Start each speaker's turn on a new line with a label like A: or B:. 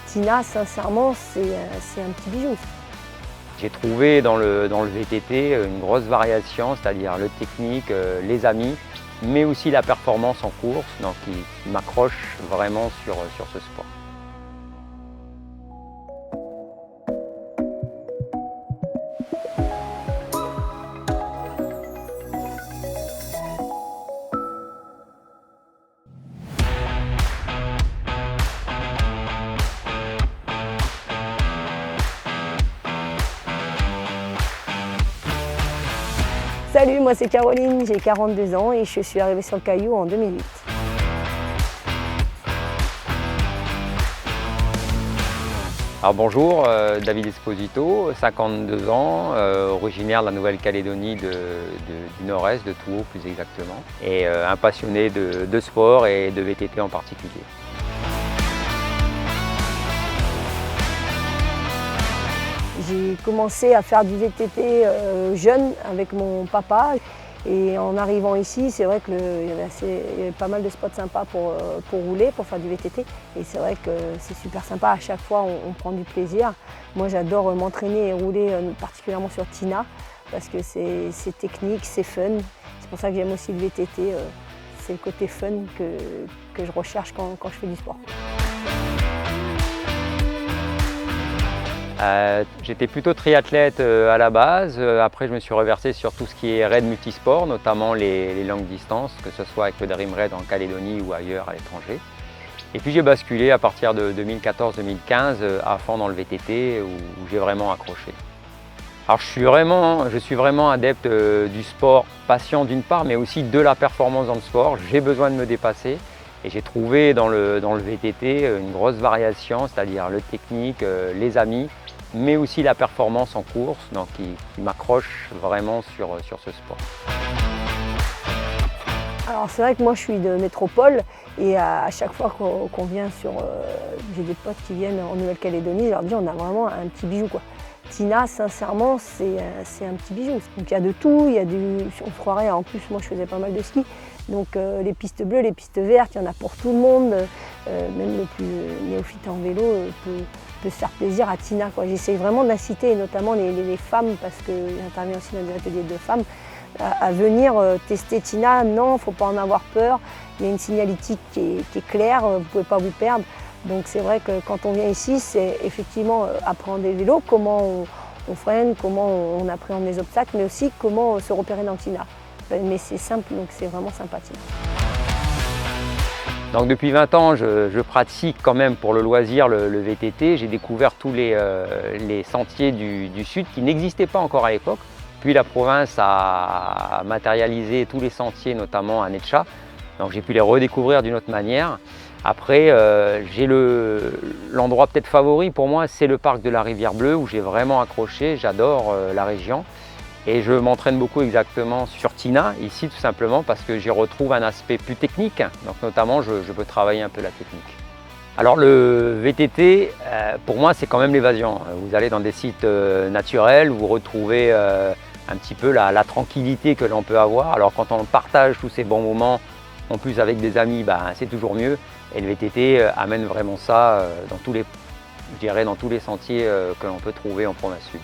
A: Tina, sincèrement, c'est un petit bijou.
B: J'ai trouvé dans le VTT une grosse variation, c'est-à-dire le technique, les amis, mais aussi la performance en course, donc qui m'accroche vraiment sur ce sport.
A: Salut, moi c'est Caroline, j'ai 42 ans et je suis arrivée sur le Caillou en 2008.
B: Alors bonjour, David Esposito, 52 ans, originaire de la Nouvelle-Calédonie du nord-est, de Touault plus exactement, et un passionné de sport et de VTT en particulier.
A: J'ai commencé à faire du VTT jeune avec mon papa et en arrivant ici, c'est vrai qu'il y avait pas mal de spots sympas pour rouler, pour faire du VTT et c'est vrai que c'est super sympa, à chaque fois on prend du plaisir. Moi j'adore m'entraîner et rouler particulièrement sur Tina parce que c'est technique, c'est fun, c'est pour ça que j'aime aussi le VTT, c'est le côté fun que je recherche quand je fais du sport.
B: J'étais plutôt triathlète à la base, après je me suis reversé sur tout ce qui est raid multisport, notamment les longues distances, que ce soit avec le Dream Raid en Calédonie ou ailleurs à l'étranger. Et puis j'ai basculé à partir de 2014-2015 à fond dans le VTT où j'ai vraiment accroché. Alors je suis vraiment adepte du sport, patient d'une part, mais aussi de la performance dans le sport. J'ai besoin de me dépasser. Et j'ai trouvé dans le VTT une grosse variation, c'est-à-dire le technique, les amis, mais aussi la performance en course, donc qui m'accroche vraiment sur ce sport.
A: Alors c'est vrai que moi je suis de métropole et à chaque fois qu'on vient j'ai des potes qui viennent en Nouvelle-Calédonie, je leur dis on a vraiment un petit bijou quoi. Tina, sincèrement, c'est un petit bijou. Donc il y a de tout, on se croirait, en plus moi je faisais pas mal de ski, donc les pistes bleues, les pistes vertes, il y en a pour tout le monde, même le plus néophyte en vélo peut se faire plaisir à Tina. J'essaye vraiment d'inciter, notamment les femmes, parce que j'interviens aussi dans des ateliers de femmes, à venir tester Tina. Non, il ne faut pas en avoir peur, il y a une signalétique qui est claire, vous ne pouvez pas vous perdre. Donc c'est vrai que quand on vient ici, c'est effectivement apprendre des vélos, comment on freine, comment on appréhende les obstacles, mais aussi comment se repérer dans Tina. Mais c'est simple, donc c'est vraiment sympathique.
B: Donc depuis 20 ans, je pratique quand même pour le loisir le VTT. J'ai découvert tous les sentiers du Sud qui n'existaient pas encore à l'époque. Puis la province a matérialisé tous les sentiers, notamment à Netcha. Donc j'ai pu les redécouvrir d'une autre manière. Après, j'ai l'endroit peut-être favori pour moi, c'est le parc de la Rivière Bleue où j'ai vraiment accroché. J'adore la région. Et je m'entraîne beaucoup exactement sur Tina, ici tout simplement parce que j'y retrouve un aspect plus technique, donc notamment je peux travailler un peu la technique. Alors le VTT, pour moi c'est quand même l'évasion. Vous allez dans des sites naturels, vous retrouvez un petit peu la tranquillité que l'on peut avoir. Alors quand on partage tous ces bons moments, en plus avec des amis, c'est toujours mieux. Et le VTT amène vraiment ça dans tous les sentiers que l'on peut trouver en province sud.